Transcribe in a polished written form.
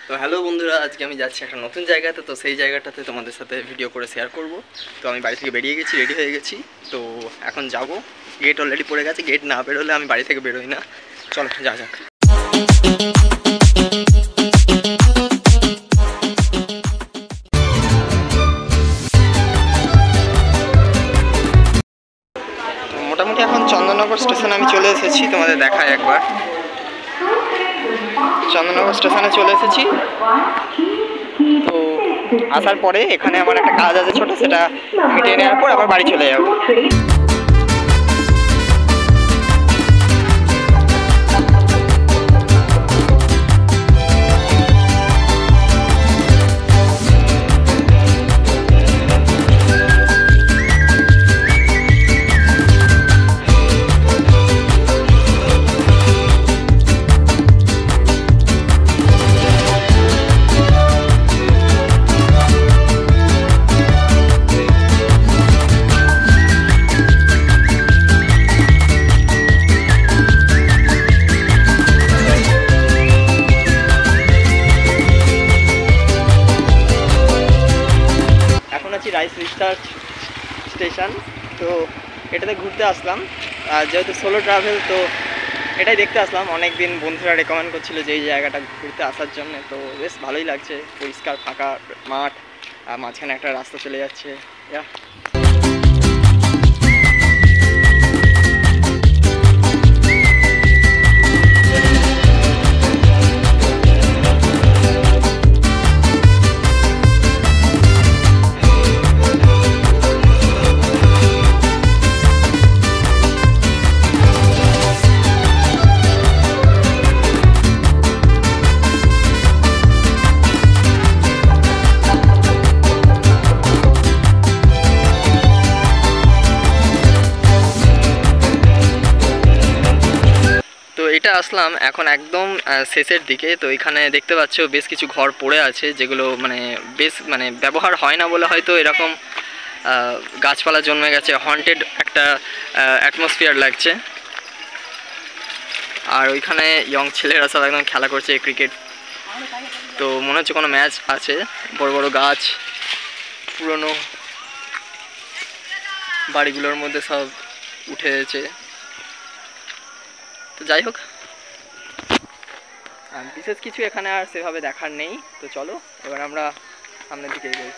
তো হ্যালো বন্ধুরা, আজকে আমি যাচ্ছি একটা নতুন জায়গাতে। তো সেই জায়গাটাতে তোমাদের সাথে ভিডিও করে শেয়ার করব। তো আমি বাড়ি থেকে বেরিয়ে গেছি, রেডি হয়ে গেছি। তো এখন যাব, গেট অলরেডি পড়ে গেছে। গেট না বেরোলে আমি বাড়ি থেকে বেরোই না। চলো যা যাক। মোটামুটি এখন চন্দননগর স্টেশনে আমি চলে এসেছি। তোমাদের দেখায় একবার, চন্দননগর স্টেশনে চলে এসেছি। তো আসার পরে এখানে আমার একটা কাজ আছে ছোট, সেটা মিটিয়ে নেওয়ার পর আবার বাড়ি চলে যাবো। Rice research station. তো এটাতে ঘুরতে আসলাম, আর যেহেতু সোলো ট্রাভেল তো এটাই দেখতে আসলাম। অনেক দিন বন্ধুরা রেকমেন্ড করছিল যে এই জায়গাটা ঘুরতে আসার জন্য। তো বেশ ভালোই লাগছে, পরিষ্কার ফাঁকা মাঠ আর মাঝখানে একটা রাস্তা চলে যাচ্ছে। এটা আসলাম এখন একদম শেষের দিকে। তো এখানে দেখতে পাচ্ছ বেশ কিছু ঘর পড়ে আছে, যেগুলো বেশ ব্যবহার হয় না বলে হয়তো এরকম গাছপালা জন্মে গেছে। হন্টেড একটা অ্যাটমসফিয়ার লাগছে। আর ওইখানে ইয়ং ছেলেরা সব একদম খেলা করছে ক্রিকেট। তো মনে হচ্ছে কোনো ম্যাচ আছে। বড় বড় গাছ, পুরনো বাড়িগুলোর মধ্যে সব উঠেছে। তো যাই হোক, বিশেষ কিছু এখানে আর সেভাবে দেখার নেই। তো চলো এবার আমরা সামনের দিকে এগোই।